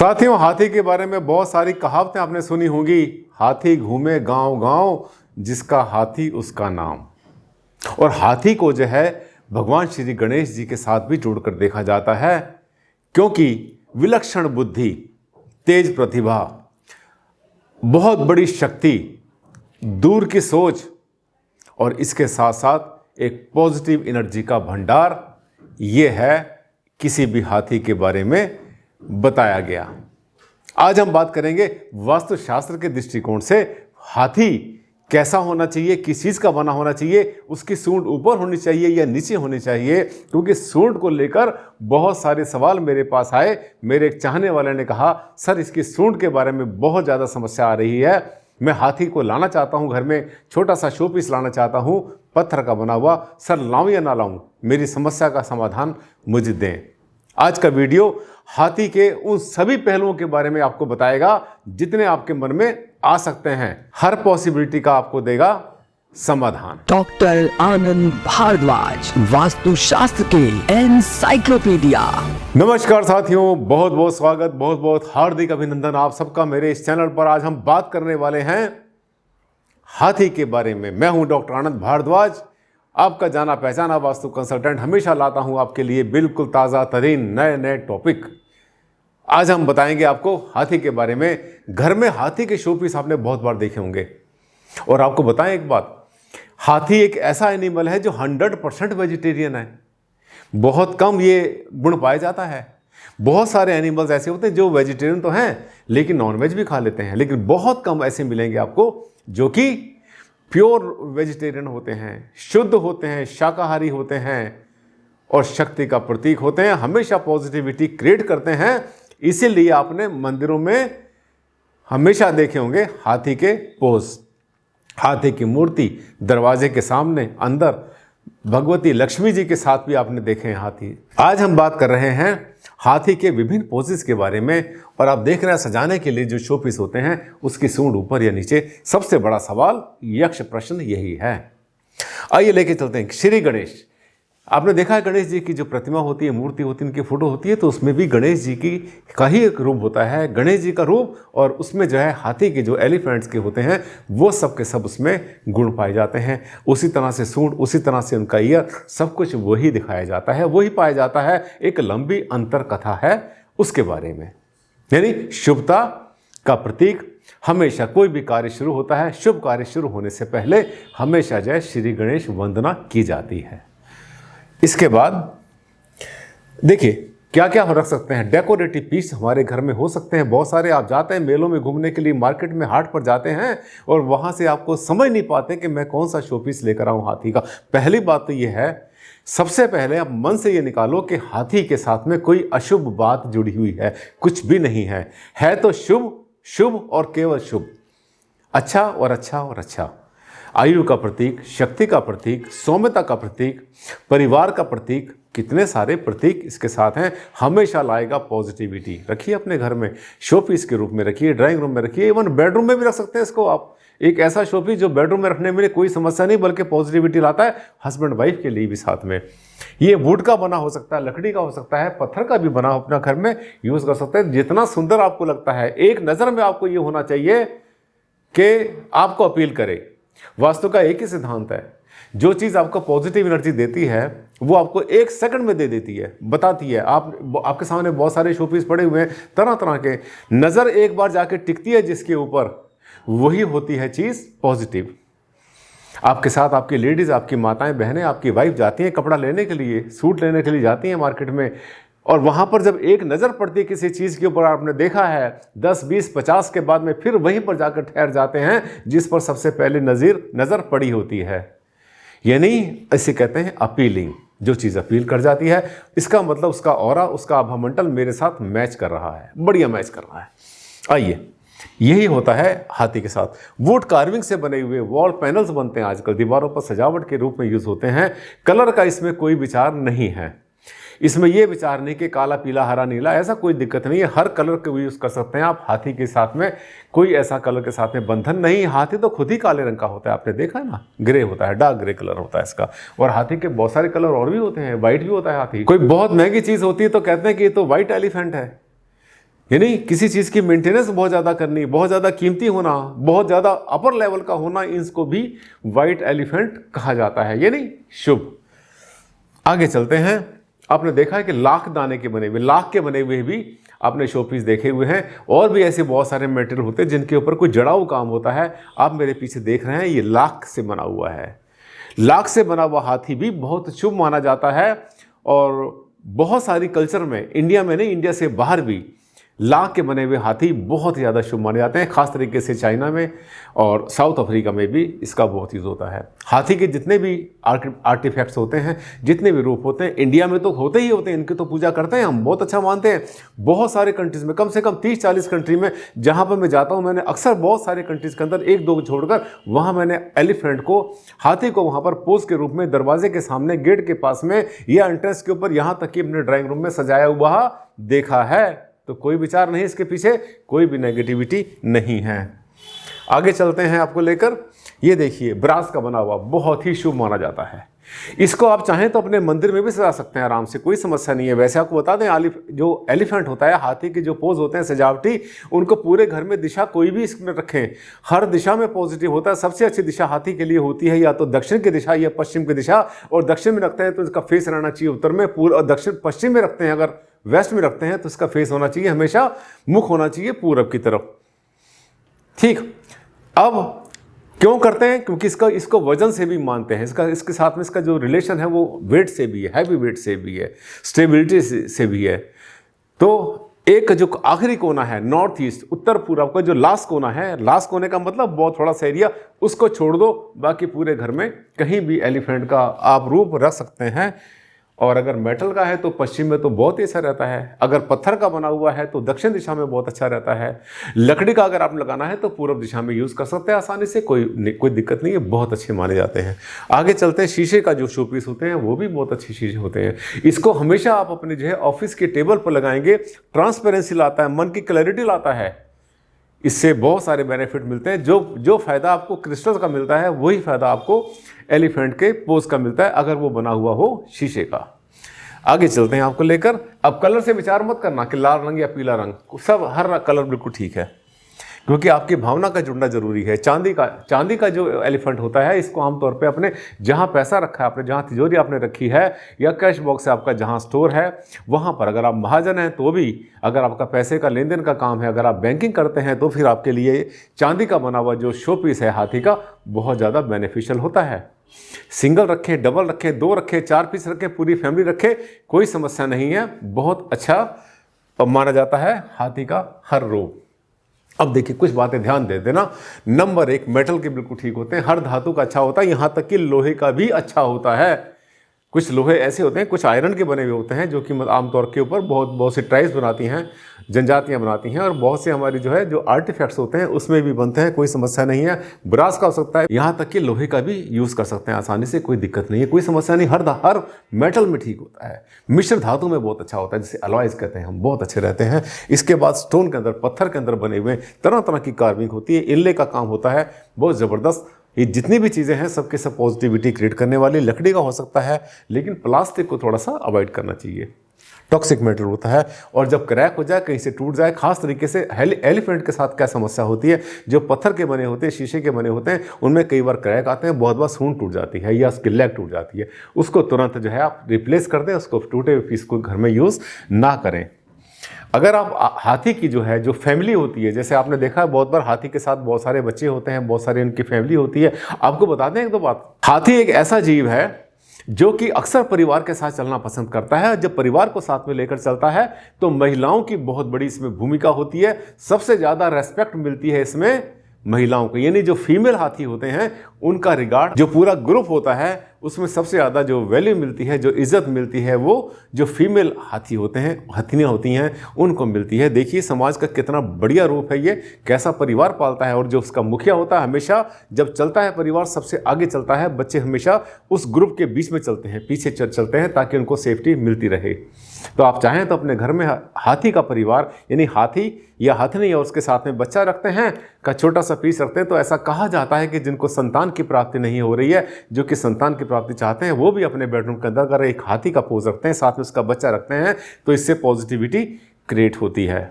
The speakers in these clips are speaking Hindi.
साथियों, हाथी के बारे में बहुत सारी कहावतें आपने सुनी होंगी। हाथी घूमे गांव गांव, जिसका हाथी उसका नाम। और हाथी को जो है भगवान श्री गणेश जी के साथ भी जोड़कर देखा जाता है, क्योंकि विलक्षण बुद्धि, तेज प्रतिभा, बहुत बड़ी शक्ति, दूर की सोच और इसके साथ साथ एक पॉजिटिव एनर्जी का भंडार, ये है किसी भी हाथी के बारे में बताया गया। आज हम बात करेंगे वास्तुशास्त्र के दृष्टिकोण से हाथी कैसा होना चाहिए, किस चीज का बना होना चाहिए, उसकी सूंड ऊपर होनी चाहिए या नीचे होनी चाहिए। क्योंकि सूंड को लेकर बहुत सारे सवाल मेरे पास आए। मेरे एक चाहने वाले ने कहा, सर इसकी सूंड के बारे में बहुत ज़्यादा समस्या आ रही है, मैं हाथी को लाना चाहता हूं, घर में छोटा सा शो पीस लाना चाहता हूं, पत्थर का बना हुआ, सर लाऊं या ना लाऊं, मेरी समस्या का समाधान मुझे दें। आज का वीडियो हाथी के उन सभी पहलुओं के बारे में आपको बताएगा जितने आपके मन में आ सकते हैं। हर पॉसिबिलिटी का आपको देगा समाधान। डॉक्टर आनंद भारद्वाज, वास्तुशास्त्र के एनसाइक्लोपीडिया। नमस्कार साथियों, बहुत बहुत स्वागत, बहुत बहुत हार्दिक अभिनंदन आप सबका मेरे इस चैनल पर। आज हम बात करने वाले हैं हाथी के बारे में। मैं हूं डॉक्टर आनंद भारद्वाज, आपका जाना पहचाना वास्तु कंसल्टेंट। हमेशा लाता हूं आपके लिए बिल्कुल ताज़ा तरीन नए नए टॉपिक। आज हम बताएंगे आपको हाथी के बारे में। घर में हाथी के शो पीस आपने बहुत बार देखे होंगे। और आपको बताएं एक बात, हाथी एक ऐसा एनिमल है जो 100% वेजिटेरियन है। बहुत कम ये गुण पाया जाता है। बहुत सारे एनिमल्स ऐसे होते हैं जो वेजिटेरियन तो हैं लेकिन नॉनवेज भी खा लेते हैं, लेकिन बहुत कम ऐसे मिलेंगे आपको जो कि प्योर वेजिटेरियन होते हैं, शुद्ध होते हैं, शाकाहारी होते हैं और शक्ति का प्रतीक होते हैं, हमेशा पॉजिटिविटी क्रिएट करते हैं। इसीलिए आपने मंदिरों में हमेशा देखे होंगे हाथी के पोज, हाथी की मूर्ति, दरवाजे के सामने अंदर भगवती लक्ष्मी जी के साथ भी आपने देखे हैं हाथी। आज हम बात कर रहे हैं हाथी के विभिन्न पोजेस के बारे में। और आप देख रहे हैं सजाने के लिए जो शो पीस होते हैं उसकी सूंड ऊपर या नीचे। सबसे बड़ा सवाल, यक्ष प्रश्न यही है। आइए लेके चलते हैं श्री गणेश। आपने देखा है गणेश जी की जो प्रतिमा होती है, मूर्ति होती है, उनकी फोटो होती है, तो उसमें भी गणेश जी की का ही एक रूप होता है, गणेश जी का रूप। और उसमें जो है हाथी के जो एलिफेंट्स के होते हैं वो सब के सब उसमें गुण पाए जाते हैं। उसी तरह से सूंड, उसी तरह से उनका ईयर, सब कुछ वही दिखाया जाता है, वही पाया जाता है। एक लंबी अंतर कथा है उसके बारे में। यानी शुभता का प्रतीक। हमेशा कोई भी कार्य शुरू होता है, शुभ कार्य शुरू होने से पहले हमेशा जो है श्री गणेश वंदना की जाती है। इसके बाद देखिए क्या क्या हम रख सकते हैं। डेकोरेटिव पीस हमारे घर में हो सकते हैं बहुत सारे। आप जाते हैं मेलों में घूमने के लिए, मार्केट में, हाट पर जाते हैं और वहाँ से आपको समझ नहीं पाते कि मैं कौन सा शो पीस लेकर आऊँ हाथी का। पहली बात तो ये है, सबसे पहले आप मन से ये निकालो कि हाथी के साथ में कोई अशुभ बात जुड़ी हुई है, कुछ भी नहीं है। है तो शुभ, शुभ और केवल शुभ, अच्छा और अच्छा और अच्छा। आयु का प्रतीक, शक्ति का प्रतीक, सौम्यता का प्रतीक, परिवार का प्रतीक, कितने सारे प्रतीक इसके साथ हैं। हमेशा लाएगा पॉजिटिविटी। रखिए अपने घर में, शो पीस के रूप में रखिए, ड्राइंग रूम में रखिए, इवन बेडरूम में भी रख सकते हैं इसको आप। एक ऐसा शो पीस जो बेडरूम में रखने में कोई समस्या नहीं बल्कि पॉजिटिविटी लाता है, हस्बैंड वाइफ के लिए भी साथ में। ये वुड का बना हो सकता है, लकड़ी का हो सकता है, पत्थर का भी बना अपना घर में यूज़ कर सकते हैं। जितना सुंदर आपको लगता है, एक नज़र में आपको ये होना चाहिए कि आपको अपील करे। वास्तु का एक ही सिद्धांत है, जो चीज़ आपको पॉजिटिव एनर्जी देती है वो आपको 1 सेकंड में दे देती है, बताती है। आपके सामने बहुत सारे शोपीस पड़े हुए हैं तरह तरह के, नज़र एक बार जाके टिकती है जिसके ऊपर, वही होती है चीज़ पॉजिटिव। आपके साथ आपकी लेडीज़, आपकी माताएं, बहनें, आपकी वाइफ जाती हैं कपड़ा लेने के लिए, सूट लेने के लिए जाती हैं मार्केट में, और वहाँ पर जब एक नज़र पड़ती है किसी चीज़ के ऊपर, आपने देखा है 10, 20, 50 के बाद में फिर वहीं पर जाकर ठहर जाते हैं जिस पर सबसे पहले नज़र पड़ी होती है। यानी इसे कहते हैं अपीलिंग। जो चीज़ अपील कर जाती है, इसका मतलब उसका ऑरा, उसका आभामंडल मेरे साथ मैच कर रहा है, बढ़िया मैच कर रहा है। आइए, यही होता है हाथी के साथ। वुड कार्विंग से बने हुए वॉल पैनल्स बनते हैं आजकल, दीवारों पर सजावट के रूप में यूज़ होते हैं। कलर का इसमें कोई विचार नहीं है। इसमें यह विचार नहीं कि काला, पीला, हरा, नीला, ऐसा कोई दिक्कत नहीं है। हर कलर को यूज़ कर सकते हैं आप हाथी के साथ में। कोई ऐसा कलर के साथ में बंधन नहीं। हाथी तो खुद ही काले रंग का होता है, आपने देखा है ना, ग्रे होता है, डार्क ग्रे कलर होता है इसका। और हाथी के बहुत सारे कलर और भी होते हैं, वाइट भी होता है हाथी। कोई बहुत महंगी चीज़ होती है तो कहते हैं कि ये तो वाइट एलिफेंट है। यानी किसी चीज़ की मेंटेनेंस बहुत ज़्यादा करनी, बहुत ज़्यादा कीमती होना, बहुत ज़्यादा अपर लेवल का होना, इसको भी वाइट एलिफेंट कहा जाता है, यानी शुभ। आगे चलते हैं। आपने देखा है कि लाख दाने के बने हुए, लाख के बने हुए भी आपने शोपीस देखे हुए हैं, और भी ऐसे बहुत सारे मेटेरियल होते हैं जिनके ऊपर कोई जड़ाऊ काम होता है। आप मेरे पीछे देख रहे हैं, ये लाख से बना हुआ है। लाख से बना हुआ हाथी भी बहुत शुभ माना जाता है, और बहुत सारी कल्चर में, इंडिया में नहीं, इंडिया से बाहर भी लाख के बने हुए हाथी बहुत ही ज़्यादा शुभ माने जाते हैं। खास तरीके से चाइना में और साउथ अफ्रीका में भी इसका बहुत यूज़ होता है। हाथी के जितने भी आर्टिफैक्ट्स होते हैं, जितने भी रूप होते हैं, इंडिया में तो होते ही होते हैं, इनकी तो पूजा करते हैं, हम बहुत अच्छा मानते हैं। बहुत सारे कंट्रीज़ में, कम से कम 30-40 कंट्री में जहाँ पर मैं जाता हूँ, मैंने अक्सर बहुत सारे कंट्रीज़ के अंदर 1-2 को छोड़कर वहाँ मैंने एलिफेंट को, हाथी को वहाँ पर पोज के रूप में दरवाजे के सामने, गेट के पास में या एंट्रेंस के ऊपर, यहाँ तक कि अपने ड्राइंग रूम में सजाया हुआ देखा है। तो कोई विचार नहीं, इसके पीछे कोई भी नेगेटिविटी नहीं है। आगे चलते हैं आपको लेकर। ये देखिए, ब्रास का बना हुआ बहुत ही शुभ माना जाता है। इसको आप चाहें तो अपने मंदिर में भी सजा सकते हैं आराम से, कोई समस्या नहीं है। वैसे आपको बता दें, जो एलिफेंट होता है, हाथी के जो पोज होते हैं सजावटी, उनको पूरे घर में दिशा कोई भी इसमें रखें, हर दिशा में पॉजिटिव होता है। सबसे अच्छी दिशा हाथी के लिए होती है या तो दक्षिण की दिशा या पश्चिम की दिशा, और दक्षिण में रखते हैं तो इसका फेस रहना चाहिए उत्तर में, पूर्व, और दक्षिण पश्चिम में रखते हैं, अगर वेस्ट में रखते हैं तो इसका फेस होना चाहिए, हमेशा मुख होना चाहिए पूरब की तरफ। ठीक, अब क्यों करते हैं? क्योंकि इसको वजन से भी मानते हैं, इसके साथ में इसका जो रिलेशन है वो वेट से भी है, हैवी वेट से भी है, स्टेबिलिटी से भी है। तो एक जो आखिरी कोना है, नॉर्थ ईस्ट, उत्तर पूर्व का जो लास्ट कोना है, लास्ट कोने का मतलब बहुत थोड़ा सा एरिया, उसको छोड़ दो, बाकी पूरे घर में कहीं भी एलिफेंट का आप रूप रख सकते हैं। और अगर मेटल का है तो पश्चिम में तो बहुत ही अच्छा रहता है, अगर पत्थर का बना हुआ है तो दक्षिण दिशा में बहुत अच्छा रहता है, लकड़ी का अगर आपने लगाना है तो पूर्व दिशा में यूज़ कर सकते हैं आसानी से, कोई दिक्कत नहीं है, बहुत अच्छे माने जाते हैं। आगे चलते हैं। शीशे का जो शोपीस होते हैं वो भी बहुत अच्छे शीशे होते हैं। इसको हमेशा आप अपने जो है ऑफिस के टेबल पर लगाएंगे, ट्रांसपेरेंसी लाता है, मन की क्लैरिटी लाता है, इससे बहुत सारे बेनिफिट मिलते हैं। जो फ़ायदा आपको क्रिस्टल का मिलता है वही फ़ायदा आपको एलिफेंट के पोज का मिलता है, अगर वो बना हुआ हो शीशे का। आगे चलते हैं आपको लेकर। अब कलर से विचार मत करना कि लाल रंग या पीला रंग, सब हर कलर बिल्कुल ठीक है, क्योंकि आपकी भावना का जुड़ना जरूरी है। चांदी का जो एलिफेंट होता है, इसको आमतौर पे अपने जहाँ पैसा रखा है, आपने जहाँ तिजोरी आपने रखी है या कैश बॉक्स है आपका जहाँ स्टोर है, वहाँ पर अगर आप महाजन हैं तो भी, अगर आपका पैसे का लेन देन का काम है, अगर आप बैंकिंग करते हैं तो फिर आपके लिए चांदी का बना हुआ जो शो पीस है हाथी का बहुत ज़्यादा बेनिफिशियल होता है। सिंगल रखें, डबल रखें, 2 रखें, 4 पीस रखें, पूरी फैमिली रखें, कोई समस्या नहीं है, बहुत अच्छा माना जाता है हाथी का हर रूप। अब देखिए, कुछ बातें ध्यान दे देना। नंबर 1, मेटल के बिल्कुल ठीक होते हैं, हर धातु का अच्छा होता है, यहाँ तक कि लोहे का भी अच्छा होता है। कुछ लोहे ऐसे होते हैं, कुछ आयरन के बने हुए होते हैं, जो कि आमतौर के ऊपर बहुत से ट्राइब्स बनाती हैं, जनजातियाँ बनाती हैं, और बहुत से हमारी जो आर्टिफैक्ट्स होते हैं उसमें भी बनते हैं, कोई समस्या नहीं है। ब्रास का हो सकता है, यहाँ तक कि लोहे का भी यूज़ कर सकते हैं आसानी से, कोई दिक्कत नहीं है, कोई समस्या नहीं। हर मेटल में ठीक होता है। मिश्र धातु में बहुत अच्छा होता है, जिसे अलॉयज कहते हैं हम, बहुत अच्छे रहते हैं। इसके बाद स्टोन के अंदर, पत्थर के अंदर बने हुए तरह तरह की कार्विंग होती है, इनले का काम होता है, बहुत ज़बरदस्त। ये जितनी भी चीज़ें हैं सबके सब पॉजिटिविटी क्रिएट करने वाली। लकड़ी का हो सकता है, लेकिन प्लास्टिक को थोड़ा सा अवॉइड करना चाहिए, टॉक्सिक मेटल होता है। और जब क्रैक हो जाए, कहीं से टूट जाए, खास तरीके से एलिफेंट के साथ क्या समस्या होती है, जो पत्थर के बने होते हैं, शीशे के बने होते हैं, उनमें कई बार क्रैक आते हैं, बहुत बार सूंड टूट जाती है या उसकी लेग टूट जाती है, उसको तुरंत जो है आप रिप्लेस कर दें, उसको टूटे हुए पीस को घर में यूज़ ना करें। अगर आप हाथी की जो फैमिली होती है, जैसे आपने देखा है बहुत बार हाथी के साथ बहुत सारे बच्चे होते हैं, बहुत सारी उनकी फैमिली होती है। आपको बता दें एक दो बात, हाथी एक ऐसा जीव है जो कि अक्सर परिवार के साथ चलना पसंद करता है। जब परिवार को साथ में लेकर चलता है तो महिलाओं की बहुत बड़ी इसमें भूमिका होती है। सबसे ज़्यादा रेस्पेक्ट मिलती है इसमें महिलाओं को, यानी जो फीमेल हाथी होते हैं उनका रिगार्ड, जो पूरा ग्रुप होता है उसमें सबसे ज़्यादा जो वैल्यू मिलती है, जो इज्जत मिलती है, वो जो फीमेल हाथी होते हैं, हथिनियाँ होती हैं, उनको मिलती है। देखिए समाज का कितना बढ़िया रूप है ये, कैसा परिवार पालता है। और जो उसका मुखिया होता है, हमेशा जब चलता है परिवार सबसे आगे चलता है, बच्चे हमेशा उस ग्रुप के बीच में चलते हैं, पीछे चलते हैं, ताकि उनको सेफ्टी मिलती रहे। तो आप चाहें तो अपने घर में हाथी का परिवार, यानी हाथी या हथनी और उसके साथ में बच्चा रखते हैं, का छोटा सा पीस रखते हैं, तो ऐसा कहा जाता है कि जिनको संतान की प्राप्ति नहीं हो रही है, जो कि संतान की प्राप्ति चाहते हैं, वो भी अपने बेडरूम के अंदर अगर एक हाथी का पोज रखते हैं, साथ में उसका बच्चा रखते हैं, तो इससे पॉजिटिविटी क्रिएट होती है।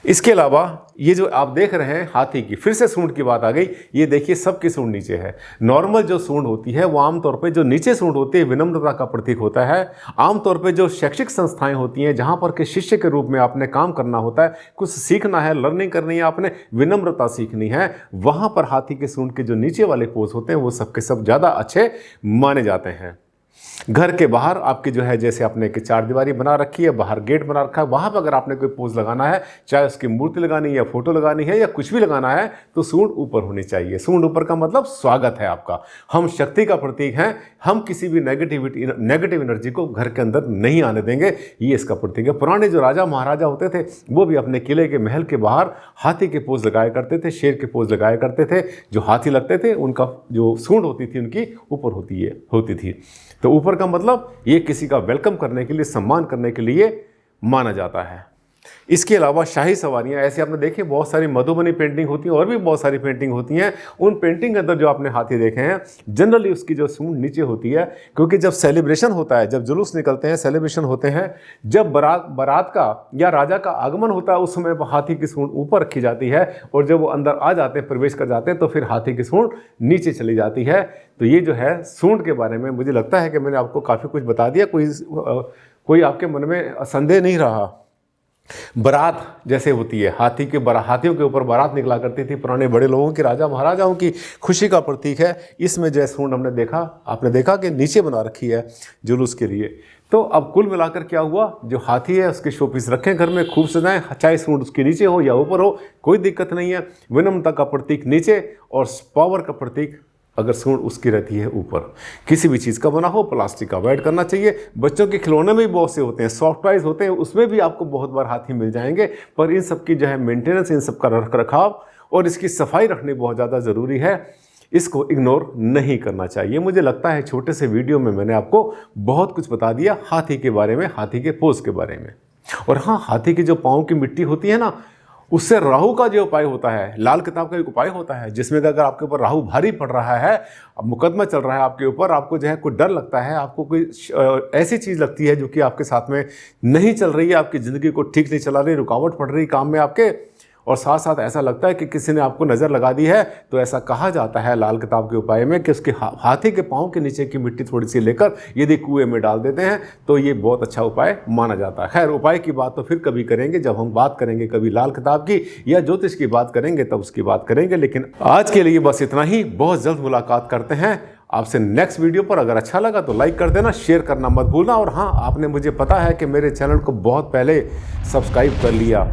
इसके अलावा ये जो आप देख रहे हैं हाथी की, फिर से सूंड की बात आ गई। ये देखिए सबकी सूंड नीचे है। नॉर्मल जो सूंड होती है वो आमतौर पे जो नीचे सूंड होती है विनम्रता का प्रतीक होता है। आमतौर पे जो शैक्षिक संस्थाएं होती हैं जहां पर के शिष्य के रूप में आपने काम करना होता है, कुछ सीखना है, लर्निंग करनी है, आपने विनम्रता सीखनी है, वहां पर हाथी के सूंड के जो नीचे वाले पोज होते हैं वो सबके सब ज़्यादा अच्छे माने जाते हैं। घर के बाहर आपकी जो है, जैसे आपने कि चार दीवारी बना रखी है, बाहर गेट बना रखा है, वहां पर अगर आपने कोई पोज लगाना है, चाहे उसकी मूर्ति लगानी है या फोटो लगानी है या कुछ भी लगाना है, तो सूंड ऊपर होनी चाहिए। सूंड ऊपर का मतलब स्वागत है आपका। हम शक्ति का प्रतीक हैं, हम किसी भी नेगेटिव एनर्जी को घर के अंदर नहीं आने देंगे, ये इसका प्रतीक है। पुराने जो राजा महाराजा होते थे वो भी अपने किले के महल के बाहर हाथी के पोज लगाया करते थे, शेर के पोज लगाया करते थे। जो हाथी लगते थे उनका जो सूंड होती थी उनकी ऊपर होती थी। तो ऊपर का मतलब ये किसी का वेलकम करने के लिए, सम्मान करने के लिए माना जाता है। इसके अलावा शाही सवारियां, ऐसे आपने देखी बहुत सारी मधुबनी पेंटिंग होती हैं और भी बहुत सारी पेंटिंग होती हैं। उन पेंटिंग के अंदर जो आपने हाथी देखे हैं जनरली उसकी जो सूंड नीचे होती है, क्योंकि जब सेलिब्रेशन होता है, जब जुलूस निकलते हैं, सेलिब्रेशन होते हैं, जब बारात का या राजा का आगमन होता है, उस समय हाथी की सूंड ऊपर रखी जाती है और जब वो अंदर आ जाते हैं, प्रवेश कर जाते हैं, तो फिर हाथी की सूंड नीचे चली जाती है। तो ये जो है सूंड के बारे में मुझे लगता है कि मैंने आपको काफ़ी कुछ बता दिया। कोई आपके मन में संदेह नहीं रहा। बारात जैसे होती है, हाथियों के ऊपर बारात निकला करती थी पुराने बड़े लोगों की, राजा महाराजाओं की खुशी का प्रतीक है। इसमें जो सूंड आपने देखा कि नीचे बना रखी है जुलूस के लिए। तो अब कुल मिलाकर क्या हुआ, जो हाथी है उसके शोपीस रखें घर में, खूब सजाएं, चाहे सूंड उसके नीचे हो या ऊपर हो, कोई दिक्कत नहीं है। विनम्रता का प्रतीक नीचे और पावर का प्रतीक अगर सूंड उसकी रहती है ऊपर। किसी भी चीज़ का बना हो प्लास्टिक का अवॉइड करना चाहिए। बच्चों के खिलौने में भी बहुत से होते हैं, सॉफ्ट टॉयज होते हैं, उसमें भी आपको बहुत बार हाथी मिल जाएंगे। पर इन सब की जो है मेंटेनेंस, इन सब का रख रखाव और इसकी सफाई रखनी बहुत ज़्यादा ज़रूरी है। इसको इग्नोर नहीं करना चाहिए। मुझे लगता है छोटे से वीडियो में मैंने आपको बहुत कुछ बता दिया हाथी के बारे में, हाथी के पोज के बारे में। और हाँ, हाथी की जो पाँव की मिट्टी होती है ना, उससे राहु का जो उपाय होता है, लाल किताब का एक उपाय होता है जिसमें अगर आपके ऊपर राहु भारी पड़ रहा है, मुकदमा चल रहा है आपके ऊपर, आपको जो है कोई डर लगता है, आपको कोई ऐसी चीज़ लगती है जो कि आपके साथ में नहीं चल रही है, आपकी ज़िंदगी को ठीक नहीं चला रही, रुकावट पड़ रही काम में आपके, और साथ साथ ऐसा लगता है कि किसी ने आपको नज़र लगा दी है, तो ऐसा कहा जाता है लाल किताब के उपाय में कि उसके हाथी के पाँव के नीचे की मिट्टी थोड़ी सी लेकर यदि कुएं में डाल देते हैं तो ये बहुत अच्छा उपाय माना जाता है। खैर, उपाय की बात तो फिर कभी करेंगे, जब हम बात करेंगे कभी लाल किताब की या ज्योतिष की बात करेंगे तब उसकी बात करेंगे। लेकिन आज के लिए बस इतना ही। बहुत जल्द मुलाकात करते हैं आपसे नेक्स्ट वीडियो पर। अगर अच्छा लगा तो लाइक कर देना, शेयर करना मत भूलना। और हाँ, आपने मुझे पता है कि मेरे चैनल को बहुत पहले सब्सक्राइब कर लिया।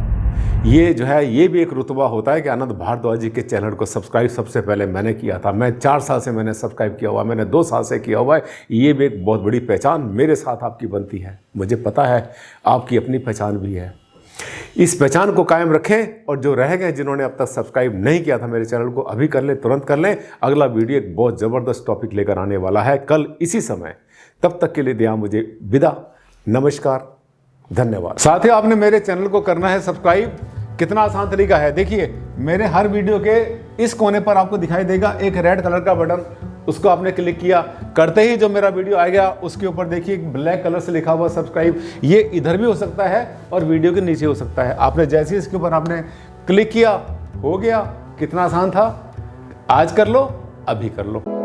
ये जो है ये भी एक रुतबा होता है कि आनंद भारद्वाज जी के चैनल को सब्सक्राइब सबसे पहले मैंने किया था। मैं 4 साल से मैंने सब्सक्राइब किया हुआ है, मैंने 2 साल से किया हुआ है। ये भी एक बहुत बड़ी पहचान मेरे साथ आपकी बनती है। मुझे पता है आपकी अपनी पहचान भी है। इस पहचान को कायम रखें और जो रह गए जिन्होंने अब तक सब्सक्राइब नहीं किया था मेरे चैनल को, अभी कर लें, तुरंत कर लें। अगला वीडियो एक बहुत ज़बरदस्त टॉपिक लेकर आने वाला है कल इसी समय। तब तक के लिए दिया मुझे विदा। नमस्कार, धन्यवाद। साथियों, आपने मेरे चैनल को करना है सब्सक्राइब। कितना आसान तरीका है, देखिए मेरे हर वीडियो के इस कोने पर आपको दिखाई देगा एक रेड कलर का बटन, उसको आपने क्लिक किया, करते ही जो मेरा वीडियो आएगा उसके ऊपर देखिए ब्लैक कलर से लिखा हुआ सब्सक्राइब। ये इधर भी हो सकता है और वीडियो के नीचे हो सकता है। आपने जैसे ही इसके ऊपर आपने क्लिक किया, हो गया। कितना आसान था। आज कर लो, अभी कर लो।